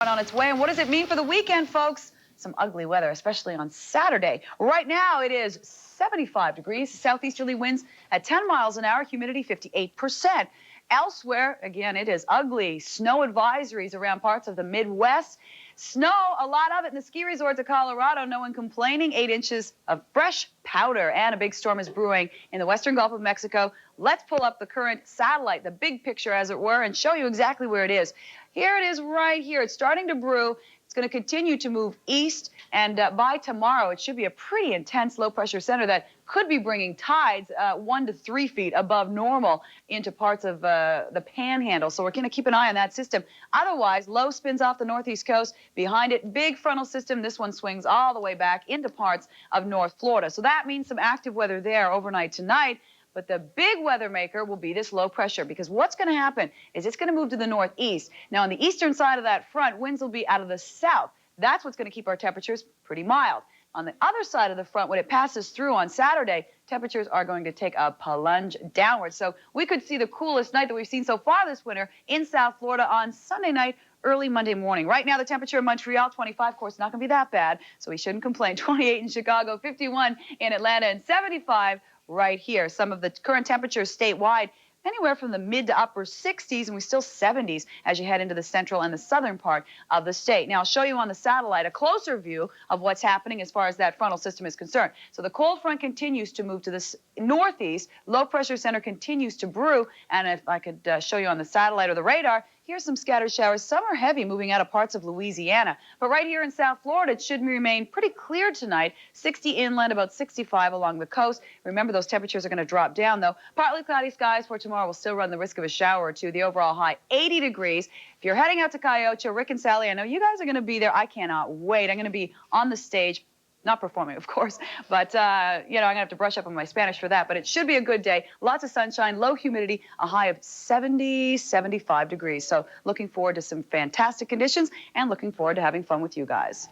On its way. And what does it mean for the weekend, folks? Some ugly weather, especially on Saturday. Right now, it is 75 degrees, southeasterly winds at 10 miles an hour, humidity 58%. Elsewhere, again, it is ugly. Snow advisories around parts of the Midwest. Snow, a lot of it in the ski resorts of Colorado. No one complaining. 8 inches of fresh powder, and a big storm is brewing in the western Gulf of Mexico. Let's pull up the current satellite, the big picture, as it were, and show you exactly where it is. Here it is right here. It's starting to brew. It's going to continue to move east, and by tomorrow, it should be a pretty intense low-pressure center that could be bringing tides 1 to 3 feet above normal into parts of the panhandle. So we're going to keep an eye on that system. Otherwise, low spins off the northeast coast. Behind it, big frontal system. This one swings all the way back into parts of North Florida. So that means some active weather there overnight tonight. But the big weather maker will be this low pressure, because what's going to happen is it's going to move to the northeast. Now, on the eastern side of that front, winds will be out of the south. That's what's going to keep our temperatures pretty mild. On the other side of the front, when it passes through on Saturday, temperatures are going to take a plunge downward. So we could see the coolest night that we've seen so far this winter in South Florida on Sunday night, early Monday morning. Right now, the temperature in Montreal, 25. Of course, not going to be that bad, so we shouldn't complain. 28 in Chicago, 51 in Atlanta, and 75 right here. Some of the current temperatures statewide, anywhere from the mid to upper 60s, and we still 70s as you head into the central and the southern part of the state. Now, I'll show you on the satellite a closer view of what's happening as far as that frontal system is concerned. So the cold front continues to move to the northeast. Low pressure center continues to brew. And if I could show you on the satellite or the radar, here's some scattered showers. Some are heavy, moving out of parts of Louisiana. But right here in South Florida, it should remain pretty clear tonight. 60 inland, about 65 along the coast. Remember, those temperatures are going to drop down, though. Partly cloudy skies for tomorrow. We'll still run the risk of a shower or two. The overall high, 80 degrees. If you're heading out to Cayocha, Rick and Sally, I know you guys are going to be there. I cannot wait. I'm going to be on the stage. Not performing, of course, but, I'm going to have to brush up on my Spanish for that. But it should be a good day. Lots of sunshine, low humidity, a high of 70, 75 degrees. So looking forward to some fantastic conditions and looking forward to having fun with you guys.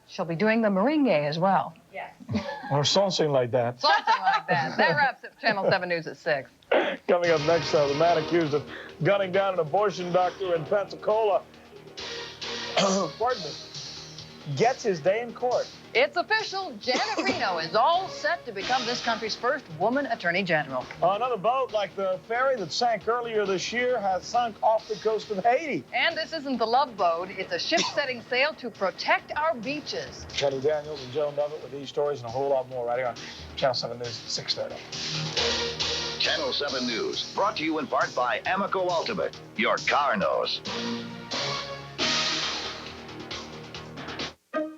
She'll be doing the merengue as well. Yes. Or something like that. Something like that. That wraps up Channel 7 News at 6. Coming up next, the man accused of gunning down an abortion doctor in Pensacola, pardon me, gets his day in court. It's official. Janet Reno is all set to become this country's first woman attorney general. Another boat like the ferry that sank earlier this year has sunk off the coast of Haiti. And this isn't the love boat. It's a ship setting sail to protect our beaches. Kenny Daniels and Joan Lovett with these stories and a whole lot more right here on Channel 7 News at 6:30. Channel 7 News, brought to you in part by Amoco Ultimate. Your car knows.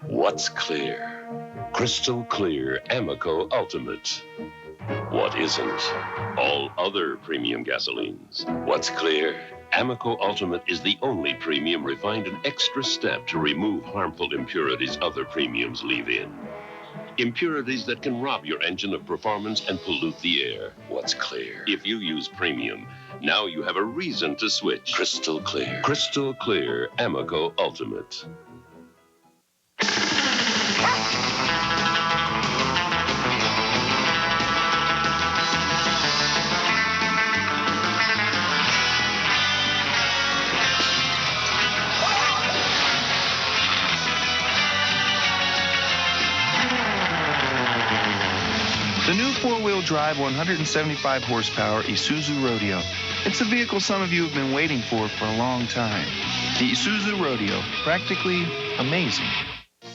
What's clear? Crystal clear Amoco Ultimate. What isn't? All other premium gasolines. What's clear? Amoco Ultimate is the only premium refined an extra step to remove harmful impurities other premiums leave in. Impurities that can rob your engine of performance and pollute the air. What's clear? If you use premium, now you have a reason to switch. Crystal clear. Crystal clear Amoco Ultimate. The new four-wheel drive 175 horsepower Isuzu Rodeo. It's a vehicle some of you have been waiting for a long time. The Isuzu Rodeo, practically amazing.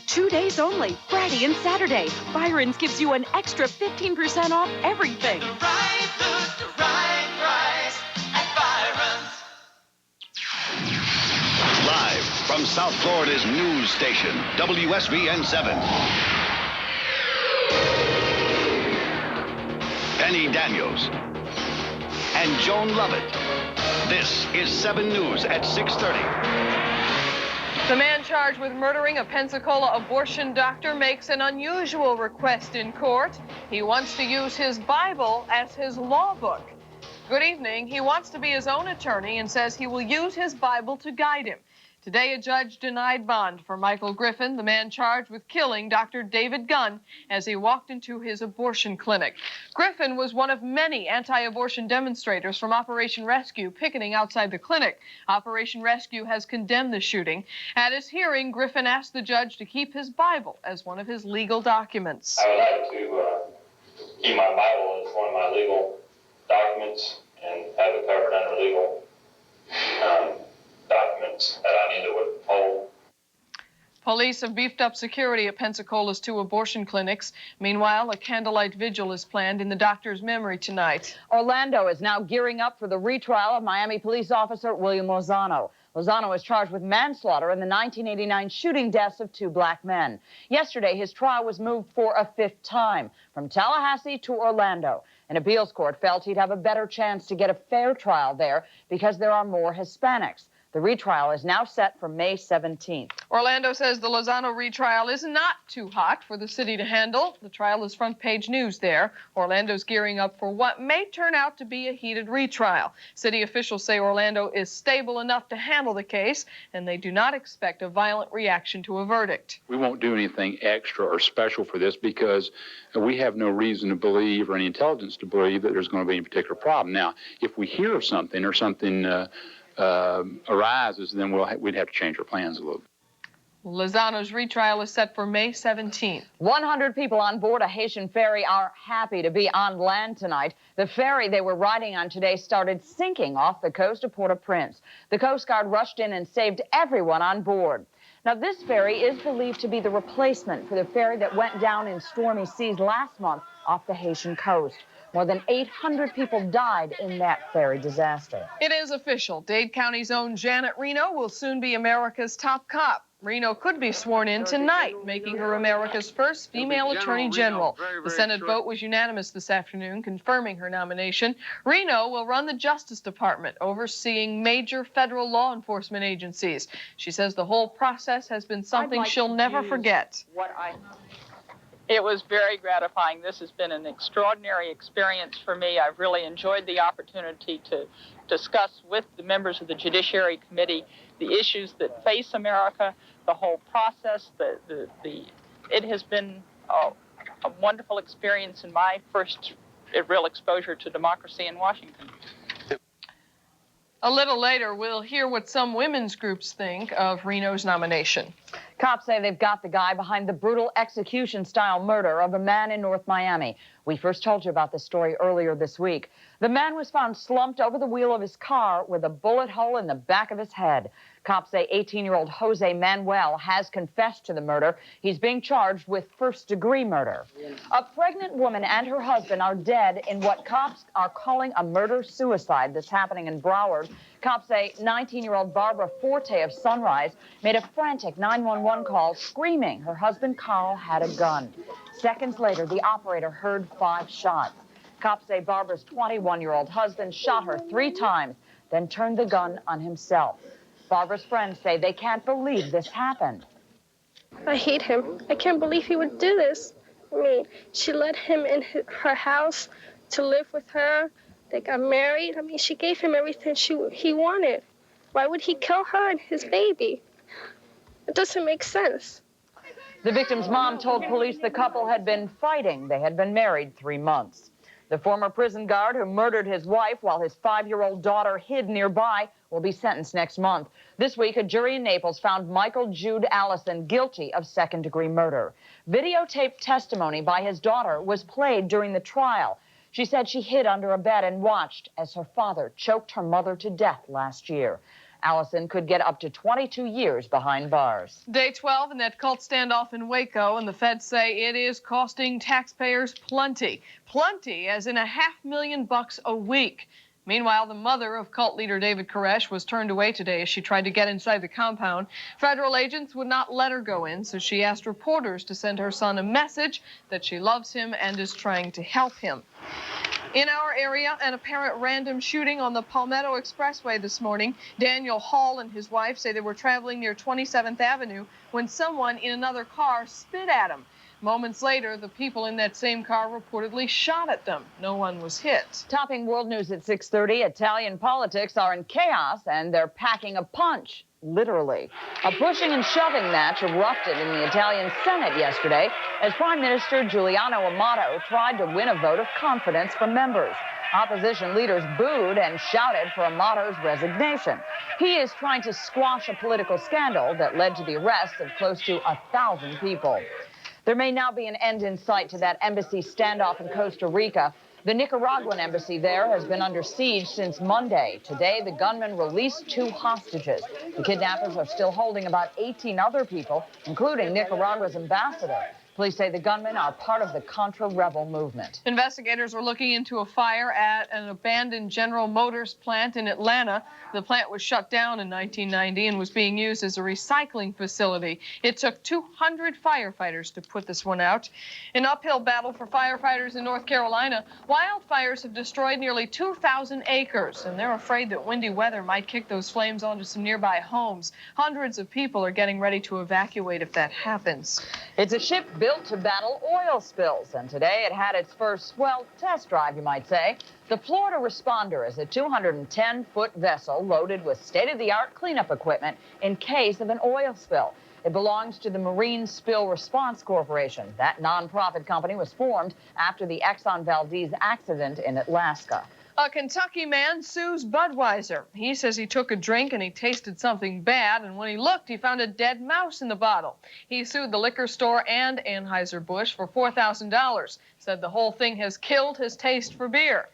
2 days only, Friday and Saturday. Byron's gives you an extra 15% off everything. The right look, the right price at Byron's. Live from South Florida's news station, WSVN 7. Penny Daniels and Joan Lovett. This is 7 News at 6:30. The man charged with murdering a Pensacola abortion doctor makes an unusual request in court. He wants to use his Bible as his law book. Good evening. He wants to be his own attorney and says he will use his Bible to guide him. Today, a judge denied bond for Michael Griffin, the man charged with killing Dr. David Gunn as he walked into his abortion clinic. Griffin was one of many anti-abortion demonstrators from Operation Rescue picketing outside the clinic. Operation Rescue has condemned the shooting. At his hearing, Griffin asked the judge to keep his Bible as one of his legal documents. I would like to keep my Bible as one of my legal documents and have it covered under legal documents that I need to withhold. Police have beefed up security at Pensacola's 2 abortion clinics. Meanwhile, a candlelight vigil is planned in the doctor's memory tonight. Orlando is now gearing up for the retrial of Miami police officer William Lozano. Lozano is charged with manslaughter in the 1989 shooting deaths of 2 black men. Yesterday, his trial was moved for a 5th time from Tallahassee to Orlando. An appeals court felt he'd have a better chance to get a fair trial there because there are more Hispanics. The retrial is now set for May 17th. Orlando says the Lozano retrial is not too hot for the city to handle. The trial is front-page news there. Orlando's gearing up for what may turn out to be a heated retrial. City officials say Orlando is stable enough to handle the case, and they do not expect a violent reaction to a verdict. We won't do anything extra or special for this because we have no reason to believe or any intelligence to believe that there's going to be any particular problem. Now, if we hear of something or something arises, then we'd have to change our plans a little bit. Lozano's retrial is set for May 17th. 100 people on board a Haitian ferry are happy to be on land tonight. The ferry they were riding on today started sinking off the coast of Port-au-Prince. The Coast Guard rushed in and saved everyone on board. Now, this ferry is believed to be the replacement for the ferry that went down in stormy seas last month off the Haitian coast. More than 800 people died in that ferry disaster. It is official. Dade County's own Janet Reno will soon be America's top cop. Reno could be sworn in tonight, making her America's first female attorney general. The Senate vote was unanimous this afternoon, confirming her nomination. Reno will run the Justice Department, overseeing major federal law enforcement agencies. She says the whole process has been something she'll never forget. It was very gratifying. This has been an extraordinary experience for me. I've really enjoyed the opportunity to discuss with the members of the Judiciary Committee the issues that face America, the whole process. It has been a wonderful experience and my first real exposure to democracy in Washington. A little later, we'll hear what some women's groups think of Reno's nomination. Cops say they've got the guy behind the brutal execution-style murder of a man in North Miami. We first told you about this story earlier this week. The man was found slumped over the wheel of his car with a bullet hole in the back of his head. Cops say 18-year-old Jose Manuel has confessed to the murder. He's being charged with first-degree murder. A pregnant woman and her husband are dead in what cops are calling a murder-suicide that's happening in Broward. Cops say 19-year-old Barbara Forte of Sunrise made a frantic 911 call screaming her husband Carl had a gun. Seconds later, the operator heard 5 shots. Cops say Barbara's 21-year-old husband shot her 3 times, then turned the gun on himself. Barbara's friends say they can't believe this happened. I hate him. I can't believe he would do this. I mean, she let him in her house to live with her. They got married. I mean, she gave him everything he wanted. Why would he kill her and his baby? It doesn't make sense. The victim's mom told police the couple had been fighting. They had been married 3 months. The former prison guard who murdered his wife while his 5-year-old daughter hid nearby will be sentenced next month. This week, a jury in Naples found Michael Jude Allison guilty of second-degree murder. Videotaped testimony by his daughter was played during the trial. She said she hid under a bed and watched as her father choked her mother to death last year. Allison could get up to 22 years behind bars. Day 12 in that cult standoff in Waco, and the feds say it is costing taxpayers plenty. Plenty, as in $500,000 a week. Meanwhile, the mother of cult leader David Koresh was turned away today as she tried to get inside the compound. Federal agents would not let her go in, so she asked reporters to send her son a message that she loves him and is trying to help him. In our area, an apparent random shooting on the Palmetto Expressway this morning. Daniel Hall and his wife say they were traveling near 27th Avenue when someone in another car spit at them. Moments later, the people in that same car reportedly shot at them. No one was hit. Topping world news at 6:30, Italian politics are in chaos and they're packing a punch. literally. A pushing and shoving match erupted in the Italian Senate yesterday as Prime Minister Giuliano Amato tried to win a vote of confidence from members. Opposition leaders booed and shouted for Amato's resignation. He is trying to squash a political scandal that led to the arrest of close to 1,000 people. There may now be an end in sight to that embassy standoff in Costa Rica. The Nicaraguan embassy there has been under siege since Monday. Today, the gunmen released 2 hostages. The kidnappers are still holding about 18 other people, including Nicaragua's ambassador. Police say the gunmen are part of the Contra rebel movement. Investigators are looking into a fire at an abandoned General Motors plant in Atlanta. The plant was shut down in 1990 and was being used as a recycling facility. It took 200 firefighters to put this one out. An uphill battle for firefighters in North Carolina. Wildfires have destroyed nearly 2,000 acres, and they're afraid that windy weather might kick those flames onto some nearby homes. Hundreds of people are getting ready to evacuate if that happens. It's a ship built to battle oil spills, and today it had its first, well, test drive, you might say. The Florida Responder is a 210-foot vessel loaded with state-of-the-art cleanup equipment in case of an oil spill. It belongs to the Marine Spill Response Corporation. That nonprofit company was formed after the Exxon Valdez accident in Alaska. A Kentucky man sues Budweiser. He says he took a drink and he tasted something bad, and when he looked, he found a dead mouse in the bottle. He sued the liquor store and Anheuser-Busch for $4,000, said the whole thing has killed his taste for beer.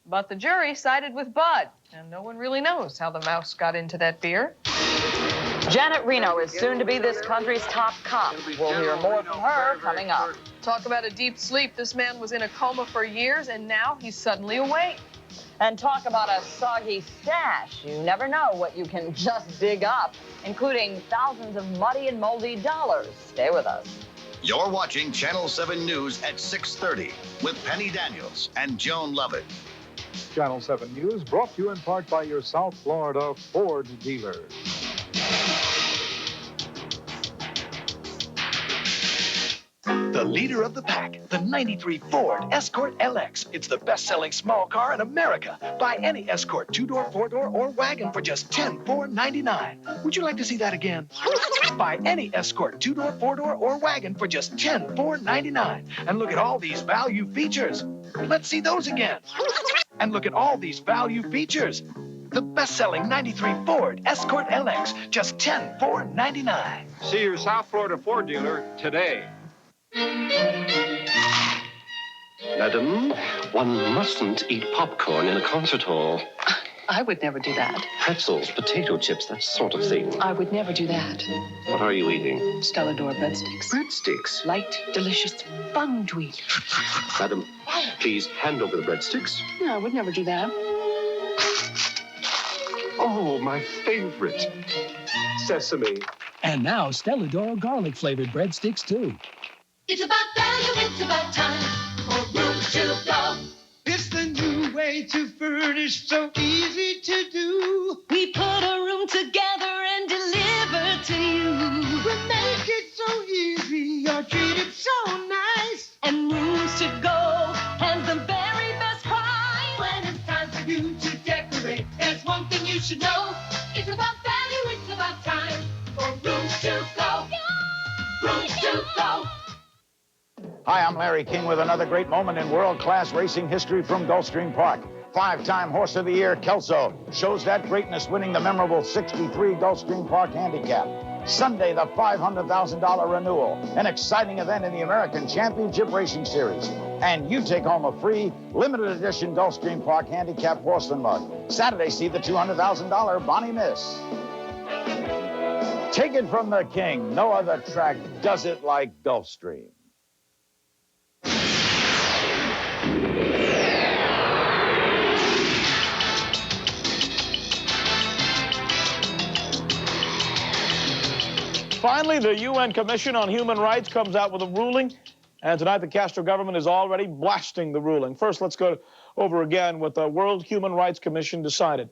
But the jury sided with Bud, and no one really knows how the mouse got into that beer. Janet Reno is soon to be this country's top cop. We'll hear more from her coming up. Talk about a deep sleep. This man was in a coma for years, and now he's suddenly awake. And talk about a soggy stash. You never know what you can just dig up, including thousands of muddy and moldy dollars. Stay with us. You're watching Channel 7 News at 6:30 with Penny Daniels and Joan Lovett. Channel 7 News brought to you in part by your South Florida Ford dealer. The leader of the pack, the 93 Ford Escort LX. It's the best-selling small car in America. Buy any Escort 2-door, 4-door, or wagon for just $10,499. Would you like to see that again? Buy any Escort 2-door, 4-door, or wagon for just $10,499. And look at all these value features. Let's see those again. And look at all these value features. The best-selling 93 Ford Escort LX, just $10,499. See your South Florida Ford dealer today. Madam, one mustn't eat popcorn in a concert hall. I would never do that. Pretzels, potato chips, that sort of thing. I would never do that. What are you eating? Stella D'Or breadsticks. Breadsticks? Light, delicious, fun to eat. Madam, please hand over the breadsticks. No, I would never do that. Oh, my favorite. Sesame. And now Stella D'Or garlic-flavored breadsticks, too. It's about value, it's about time for room to go. It's the new way to furnish, so easy to do. We put a room together and deliver to you. We make it so easy, you're treated so nice. And rooms to go, and the very best price. When it's time for you to decorate, there's one thing you should know. It's about value, it's about time for rooms to go. Rooms to go. Hi, I'm Larry King with another great moment in world-class racing history from Gulfstream Park. 5-time Horse of the Year, Kelso, shows that greatness winning the memorable 63 Gulfstream Park Handicap. Sunday, the $500,000 renewal, an exciting event in the American Championship Racing Series. And you take home a free, limited edition Gulfstream Park Handicap porcelain mug. Saturday, see the $200,000 Bonnie Miss. Take it from the king. No other track does it like Gulfstream. Finally, the UN Commission on Human Rights comes out with a ruling, and tonight the Castro government is already blasting the ruling. First, let's go over again what the World Human Rights Commission decided.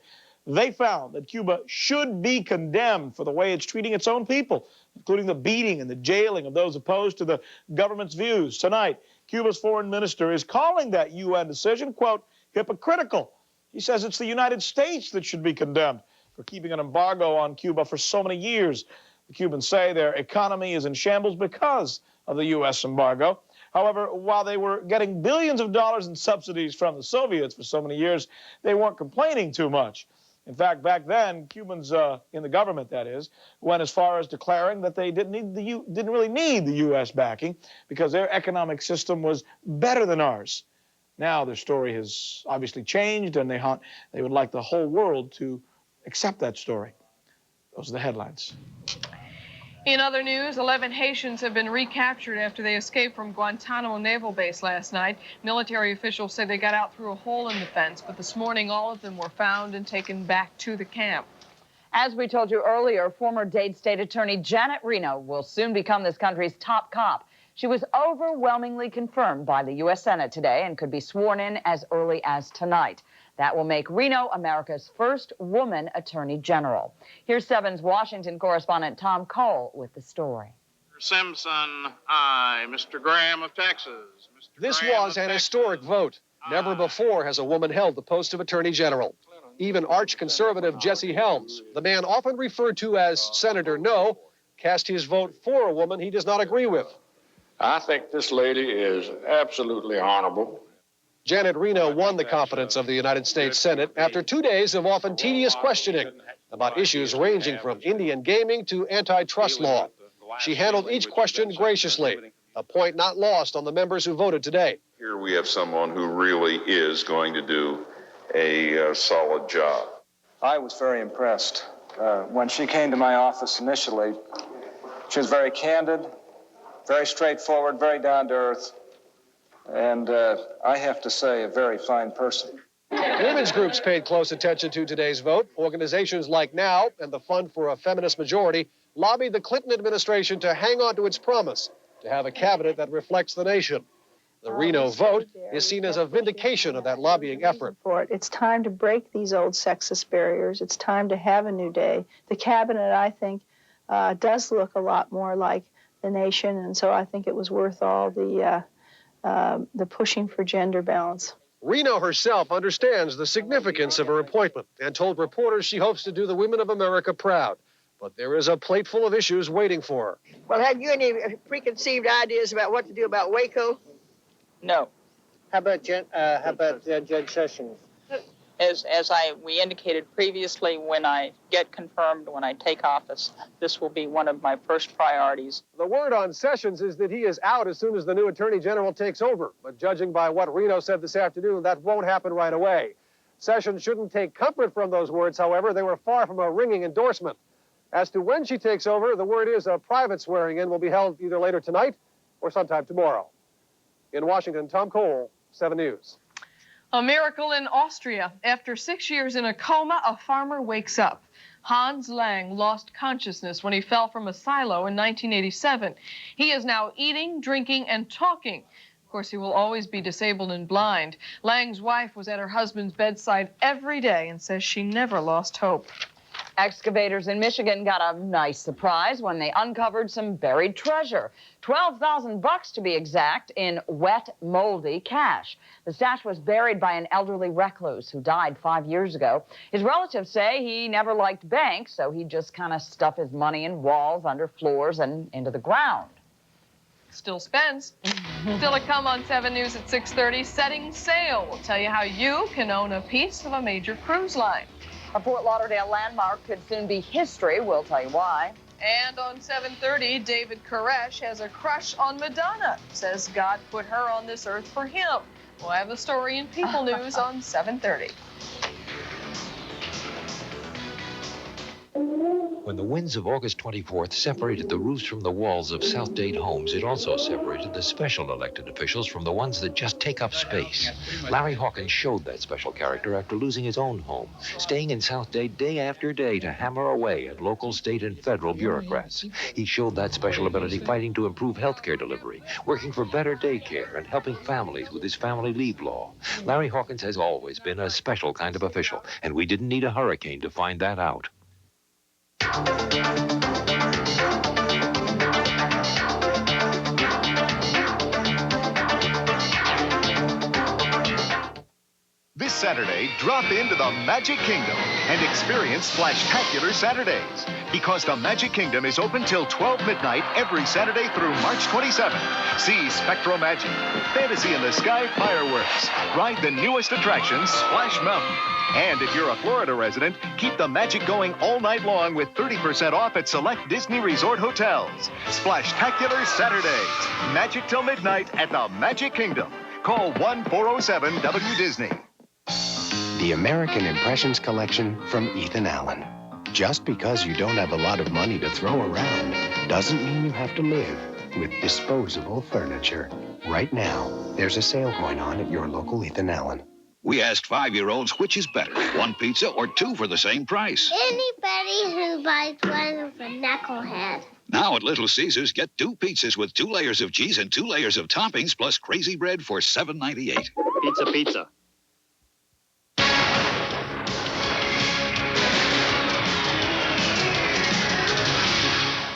They found that Cuba should be condemned for the way it's treating its own people, including the beating and the jailing of those opposed to the government's views. Tonight, Cuba's foreign minister is calling that UN decision, quote, hypocritical. He says it's the United States that should be condemned. for keeping an embargo on Cuba for so many years. The Cubans say their economy is in shambles because of the U.S. embargo. However, while they were getting billions of dollars in subsidies from the Soviets for so many years, they weren't complaining too much. In fact, back then, Cubans in the government, that is, went as far as declaring that they didn't really need the U.S. backing because their economic system was better than ours. Now their story has obviously changed, and they would like the whole world to accept that story. Those are the headlines. In other news, 11 Haitians have been recaptured after they escaped from Guantanamo Naval Base last night. Military officials say they got out through a hole in the fence, but this morning all of them were found and taken back to the camp. As we told you earlier, former Dade State Attorney Janet Reno will soon become this country's top cop. She was overwhelmingly confirmed by the U.S. Senate today and could be sworn in as early as tonight. That will make Reno America's first woman attorney general. Here's 7's Washington correspondent Tom Cole with the story. Mr. Simpson, aye. Mr. Graham of Texas. This was an historic vote. Never before has a woman held the post of attorney general. Even arch-conservative Jesse Helms, the man often referred to as Senator No, cast his vote for a woman he does not agree with. I think this lady is absolutely honorable. Janet Reno won the confidence of the United States Senate after 2 days of often tedious questioning about issues ranging from Indian gaming to antitrust law. She handled each question graciously, a point not lost on the members who voted today. Here we have someone who really is going to do a solid job. I was very impressed. When she came to my office initially, she was very candid, very straightforward, very down to earth. And I have to say, a very fine person. Women's groups paid close attention to today's vote. Organizations like NOW and the Fund for a Feminist Majority lobbied the Clinton administration to hang on to its promise to have a cabinet that reflects the nation. The Reno vote is seen as a vindication of that lobbying effort. It's time to break these old sexist barriers. It's time to have a new day. The cabinet, I think, does look a lot more like the nation, and so I think it was worth all the pushing for gender balance. Reno herself understands the significance of her appointment and told reporters she hopes to do the women of America proud. But there is a plate full of issues waiting for her. Well, have you any preconceived ideas about what to do about Waco? No. How about Judge Sessions? As we indicated previously, when I get confirmed, when I take office, this will be one of my first priorities. The word on Sessions is that he is out as soon as the new Attorney General takes over. But judging by what Reno said this afternoon, that won't happen right away. Sessions shouldn't take comfort from those words, however. They were far from a ringing endorsement. As to when she takes over, the word is a private swearing-in will be held either later tonight or sometime tomorrow. In Washington, Tom Cole, 7 News. A miracle in Austria. After 6 years in a coma, a farmer wakes up. Hans Lang lost consciousness when he fell from a silo in 1987. He is now eating, drinking, and talking. Of course, he will always be disabled and blind. Lang's wife was at her husband's bedside every day and says she never lost hope. Excavators in Michigan got a nice surprise when they uncovered some buried treasure. $12,000 to be exact in wet, moldy cash. The stash was buried by an elderly recluse who died 5 years ago. His relatives say he never liked banks, so he just kind of stuffed his money in walls, under floors, and into the ground. Still spends. Still to come on 7 News at 6:30, Setting Sail. We'll tell you how you can own a piece of a major cruise line. A Fort Lauderdale landmark could soon be history. We'll tell you why. And on 7:30, David Koresh has a crush on Madonna. Says God put her on this earth for him. We'll have the story in People News on 7:30. When the winds of August 24th separated the roofs from the walls of South Dade homes, it also separated the special elected officials from the ones that just take up space. Larry Hawkins showed that special character after losing his own home, staying in South Dade day after day to hammer away at local, state, and federal bureaucrats. He showed that special ability fighting to improve health care delivery, working for better daycare, and helping families with his family leave law. Larry Hawkins has always been a special kind of official, and we didn't need a hurricane to find that out. This Saturday. Saturday, drop into the Magic Kingdom and experience Splashtacular Saturdays. Because the Magic Kingdom is open till 12 midnight every Saturday through March 27th. See Spectral Magic, Fantasy in the Sky fireworks, ride the newest attraction, Splash Mountain. And if you're a Florida resident, keep the magic going all night long with 30% off at select Disney Resort hotels. Splashtacular Saturdays. Magic till midnight at the Magic Kingdom. Call 1-407-WDisney. The American Impressions Collection from Ethan Allen. Just because you don't have a lot of money to throw around doesn't mean you have to live with disposable furniture. Right now, there's a sale going on at your local Ethan Allen. We asked 5-year-olds which is better, one pizza or two for the same price. Anybody who buys one of a knucklehead. Now at Little Caesars, get 2 pizzas with 2 layers of cheese and 2 layers of toppings plus crazy bread for $7.98. Pizza, pizza.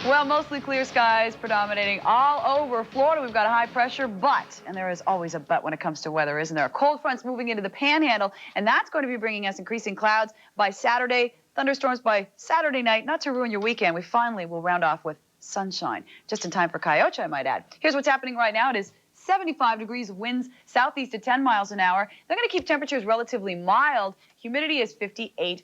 Well, mostly clear skies predominating all over Florida. We've got a high pressure, but, and there is always a but when it comes to weather, isn't there? Cold fronts moving into the panhandle, and that's going to be bringing us increasing clouds by Saturday, thunderstorms by Saturday night. Not to ruin your weekend, we finally will round off with sunshine. Just in time for Coyote, I might add. Here's what's happening right now. It is 75 degrees, winds southeast at 10 miles an hour. They're going to keep temperatures relatively mild. Humidity is 58%.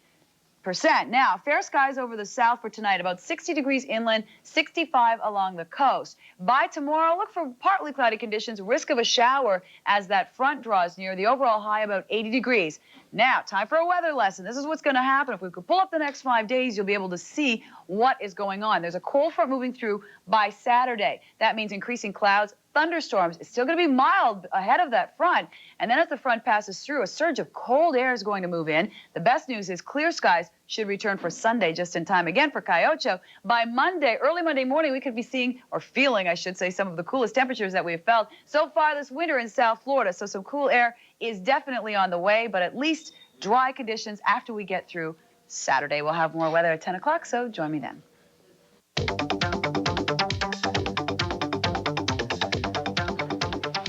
Now, fair skies over the south for tonight, about 60 degrees inland, 65 along the coast. By tomorrow, look for partly cloudy conditions, risk of a shower as that front draws near. The overall high about 80 degrees. Now, time for a weather lesson. This is what's going to happen. If we could pull up the next 5 days, you'll be able to see what is going on. There's a cold front moving through by Saturday. That means increasing clouds, thunderstorms. It's still going to be mild ahead of that front. And then as the front passes through, a surge of cold air is going to move in. The best news is clear skies should return for Sunday just in time again for Coyote. By Monday, early Monday morning, we could be seeing, or feeling, I should say, some of the coolest temperatures that we've felt so far this winter in South Florida. So some cool air is definitely on the way, but at least dry conditions after we get through Saturday. We'll have more weather at 10 o'clock, so join me then.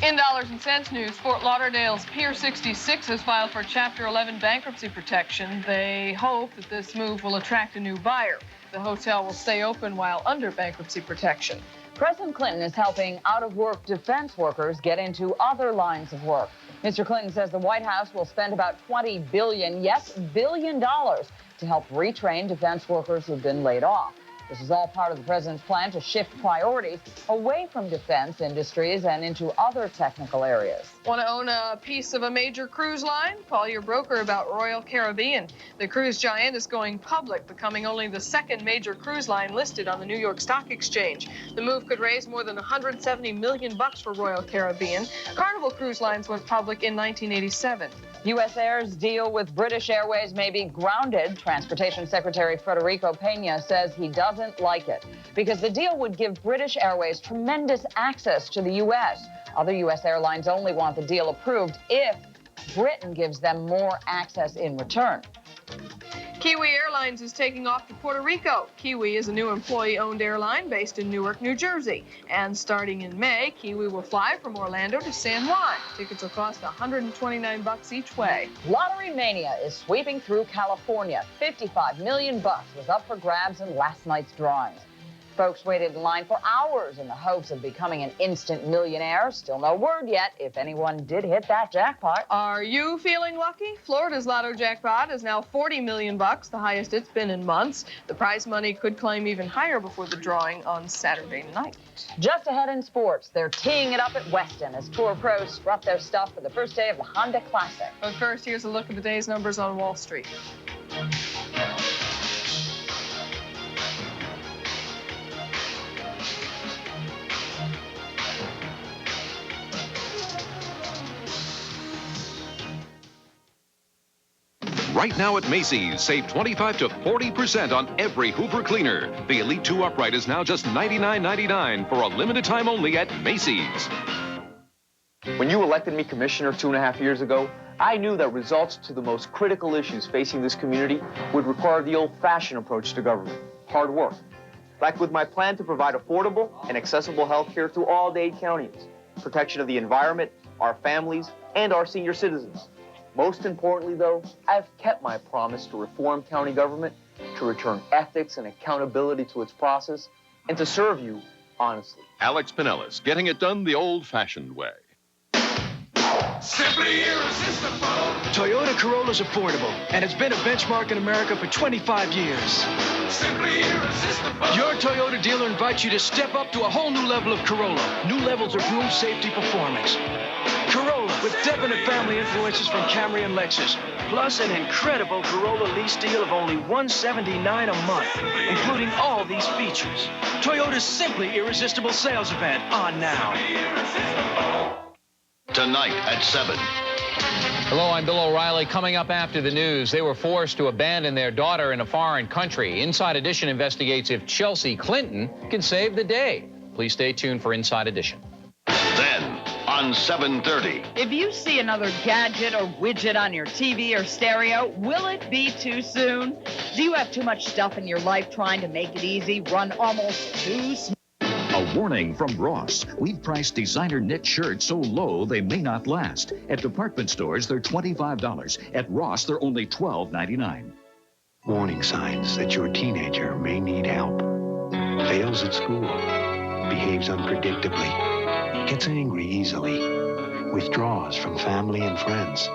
In dollars and cents news, Fort Lauderdale's Pier 66 has filed for Chapter 11 bankruptcy protection. They hope that this move will attract a new buyer. The hotel will stay open while under bankruptcy protection. President Clinton is helping out-of-work defense workers get into other lines of work. Mr. Clinton says the White House will spend about $20 billion, yes, $1 billion, to help retrain defense workers who've been laid off. This is all part of the president's plan to shift priorities away from defense industries and into other technical areas. Want to own a piece of a major cruise line? Call your broker about Royal Caribbean. The cruise giant is going public, becoming only the second major cruise line listed on the New York Stock Exchange. The move could raise more than $170 million for Royal Caribbean. Carnival Cruise Lines went public in 1987. U.S. Air's deal with British Airways may be grounded. Transportation Secretary Federico Pena says he doesn't like it because the deal would give British Airways tremendous access to the U.S. Other U.S. airlines only want the deal approved if Britain gives them more access in return. Kiwi Airlines is taking off to Puerto Rico. Kiwi is a new employee-owned airline based in Newark, New Jersey. And starting in May, Kiwi will fly from Orlando to San Juan. Tickets will cost $129 each way. Lottery mania is sweeping through California. $55 million was up for grabs in last night's drawings. Folks waited in line for hours in the hopes of becoming an instant millionaire. Still no word yet if anyone did hit that jackpot. Are you feeling lucky? Florida's lotto jackpot is now $40 million, the highest it's been in months. The prize money could climb even higher before the drawing on Saturday night. Just ahead in sports, they're teeing it up at Weston as Tour pros scrap their stuff for the first day of the Honda Classic. But first, here's a look at the day's numbers on Wall Street. Right now at Macy's, save 25 to 40% on every Hoover cleaner. The Elite 2 upright is now just $99.99 for a limited time only at Macy's. When you elected me commissioner 2.5 years ago, I knew that results to the most critical issues facing this community would require the old-fashioned approach to government, hard work. Like with my plan to provide affordable and accessible health care to all Dade counties, protection of the environment, our families, and our senior citizens. Most importantly, though, I've kept my promise to reform county government, to return ethics and accountability to its process, and to serve you honestly. Alex Pinellas, getting it done the old-fashioned way. Simply irresistible. Toyota Corolla's affordable, and it's been a benchmark in America for 25 years. Simply irresistible. Your Toyota dealer invites you to step up to a whole new level of Corolla. New levels of room safety performance. Corolla with definite family influences from Camry and Lexus. Plus an incredible Corolla lease deal of only $179 a month, including all these features. Toyota's Simply Irresistible sales event on now. Tonight at 7. Hello, I'm Bill O'Reilly. Coming up after the news, they were forced to abandon their daughter in a foreign country. Inside Edition investigates if Chelsea Clinton can save the day. Please stay tuned for Inside Edition. Then, on 7:30. If you see another gadget or widget on your TV or stereo, will it be too soon? Do you have too much stuff in your life trying to make it easy, run almost too smooth? A warning from Ross. We've priced designer knit shirts so low they may not last. At department stores, they're $25. At Ross, they're only $12.99. Warning signs that your teenager may need help. Fails at school. Behaves unpredictably. Gets angry easily. Withdraws from family and friends.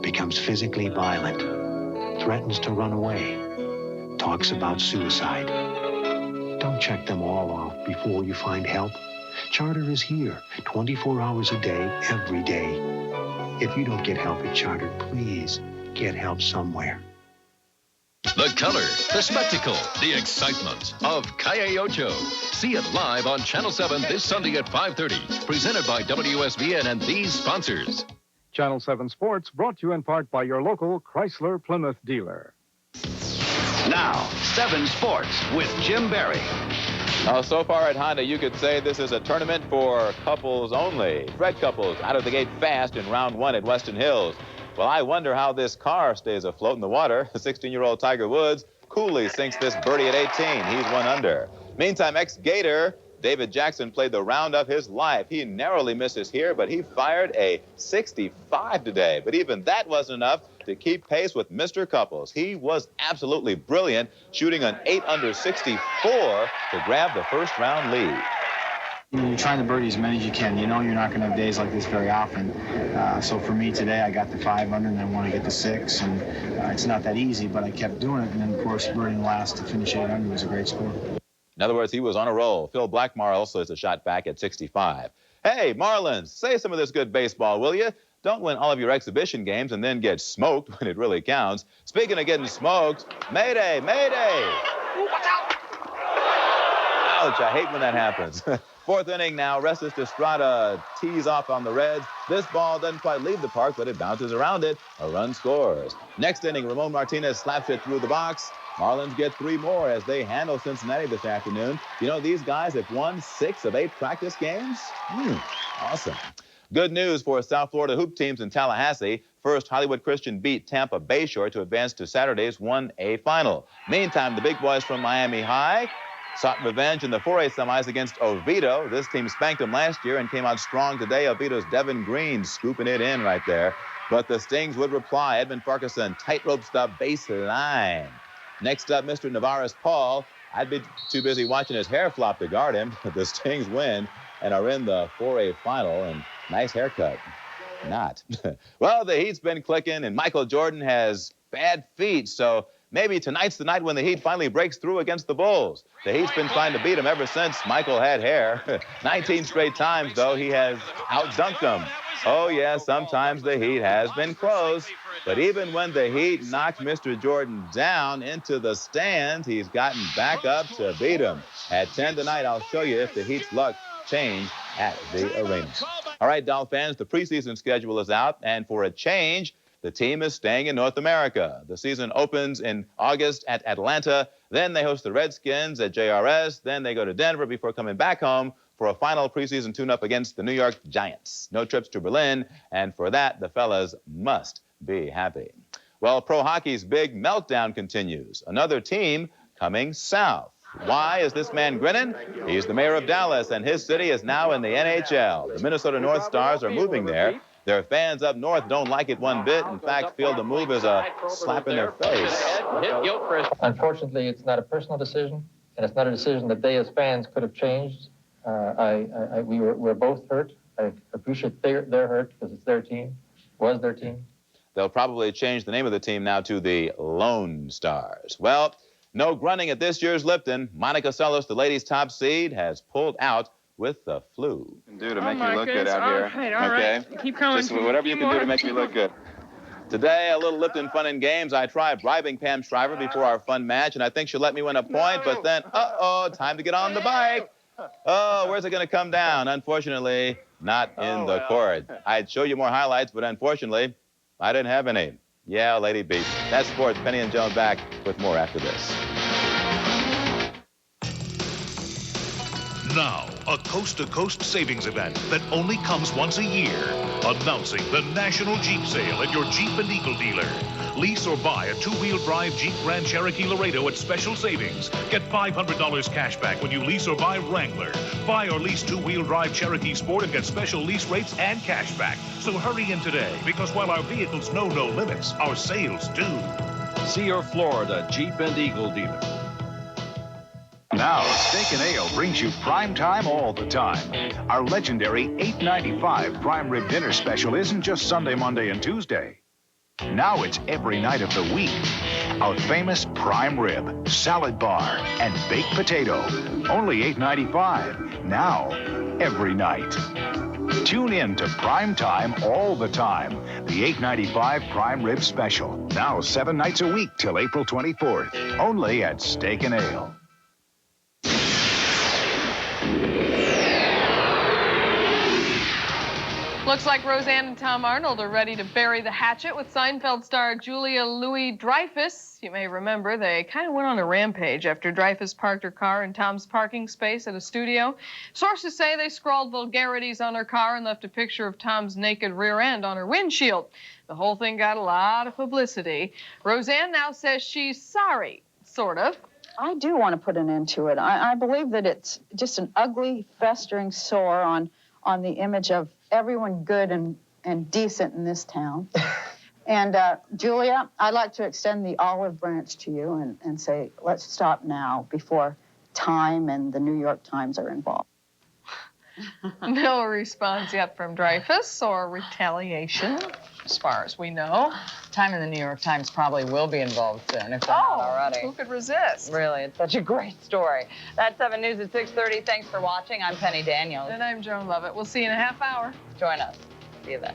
Becomes physically violent. Threatens to run away. Talks about suicide. Don't check them all off before you find help. Charter is here 24 hours a day, every day. If you don't get help at Charter, please get help somewhere. The color, the spectacle, the excitement of Calle Ocho. See it live on Channel 7 this Sunday at 5:30. Presented by WSVN and these sponsors. Channel 7 Sports brought to you in part by your local Chrysler Plymouth dealer. Now, 7 Sports with Jim Barry. So far at Honda, you could say this is a tournament for couples only. Fred Couples out of the gate fast in round 1 at Weston Hills. Well, I wonder how this car stays afloat in the water. 16-year-old Tiger Woods coolly sinks this birdie at 18. He's 1 under. Meantime, ex-Gator David Jackson played the round of his life. He narrowly misses here, but he fired a 65 today. But even that wasn't enough to keep pace with Mr. Couples. He was absolutely brilliant, shooting an 8 under 64 to grab the first round lead. You're trying to birdie as many as you can. You know you're not going to have days like this very often. So for me today, I got the 5 under, and I want to get the 6. And it's not that easy, but I kept doing it. And then, of course, birdieing last to finish 8 under was a great score. In other words, he was on a roll. Phil Blackmar also has a shot back at 65. Hey, Marlins, say some of this good baseball, will you? Don't win all of your exhibition games and then get smoked when it really counts. Speaking of getting smoked, Mayday, Mayday! Watch out! Ouch, I hate when that happens. 4th inning now, Restus Estrada tees off on the Reds. This ball doesn't quite leave the park, but it bounces around it. A run scores. Next inning, Ramon Martinez slaps it through the box. Marlins get 3 more as they handle Cincinnati this afternoon. You know, these guys have won 6 of 8 practice games. Awesome. Good news for South Florida hoop teams in Tallahassee. First, Hollywood Christian beat Tampa Bayshore to advance to Saturday's 1A final. Meantime, the big boys from Miami High sought revenge in the 4A semis against Oviedo. This team spanked them last year and came out strong today. Oviedo's Devin Green scooping it in right there. But the Stings would reply. Edmund Farquharson tight-ropes the baseline. Next up, Mr. Navarez Paul. I'd be too busy watching his hair flop to guard him. The Stings win and are in the 4A final. And nice haircut. Not. Well, the Heat's been clicking, and Michael Jordan has bad feet, so maybe tonight's the night when the Heat finally breaks through against the Bulls. The Heat's been trying to beat him ever since Michael had hair. 19 straight times, though, he has outdunked them. Oh, yeah, sometimes the Heat has been close. But even when the Heat knocked Mr. Jordan down into the stands, he's gotten back up to beat him. At 10 tonight, I'll show you if the Heat's luck changed at the arena. All right, Doll fans, the preseason schedule is out, and for a change, the team is staying in North America. The season opens in August at Atlanta. Then they host the Redskins at JRS. Then they go to Denver before coming back home for a final preseason tune-up against the New York Giants. No trips to Berlin, and for that, the fellas must be happy. Well, pro hockey's big meltdown continues. Another team coming south. Why is this man grinning? He's the mayor of Dallas, and his city is now in the NHL. The Minnesota North Stars are moving there. Their fans up north don't like it one bit. In fact, feel the move is a slap in their face. Unfortunately, it's not a personal decision, and it's not a decision that they as fans could have changed. We're both hurt. I appreciate their hurt because it's their team, was their team. They'll probably change the name of the team now to the Lone Stars. Well, no grunting at this year's Lipton. Monica Seles, the ladies' top seed, has pulled out with the flu. Do to make me look good out here. All right. Keep coming. Just whatever you can do to make me look good. Today, a little Lipton fun and games. I tried bribing Pam Shriver before our fun match, and I think she'll let me win a point, but then, time to get on the bike. Oh, where's it going to come down? Unfortunately, not in the court. I'd show you more highlights, but unfortunately, I didn't have any. Yeah, Lady Beat. That's sports. Penny and Joan back with more after this. Now, a coast-to-coast savings event that only comes once a year. Announcing the National Jeep Sale at your Jeep and Eagle dealer. Lease or buy a two-wheel drive Jeep Grand Cherokee Laredo at special savings. Get $500 cash back when you lease or buy Wrangler. Buy or lease two-wheel drive Cherokee Sport and get special lease rates and cash back. So hurry in today, because while our vehicles know no limits, our sales do. See your Florida Jeep and Eagle dealer. Now, Steak and Ale brings you prime time all the time. Our legendary $8.95 prime rib dinner special isn't just Sunday, Monday, and Tuesday. Now it's every night of the week. Our famous prime rib, salad bar, and baked potato. Only $8.95. Now, every night. Tune in to Prime Time all the time. The $8.95 prime rib special. Now 7 nights a week till April 24th. Only at Steak and Ale. Looks like Roseanne and Tom Arnold are ready to bury the hatchet with Seinfeld star Julia Louis-Dreyfus. You may remember they kind of went on a rampage after Dreyfus parked her car in Tom's parking space at a studio. Sources say they scrawled vulgarities on her car and left a picture of Tom's naked rear end on her windshield. The whole thing got a lot of publicity. Roseanne now says she's sorry, sort of. I do want to put an end to it. I believe that it's just an ugly, festering sore on the image of everyone good and decent in this town. And Julia, I'd like to extend the olive branch to you and say, let's stop now before Time and the New York Times are involved. No response yet from Dreyfus or retaliation, as far as we know. Time and the New York Times probably will be involved soon, if they're not already. Who could resist? Really, it's such a great story. That's 7 News at 6:30. Thanks for watching. I'm Penny Daniels. And I'm Joan Lovett. We'll see you in a half hour. Join us. See you then.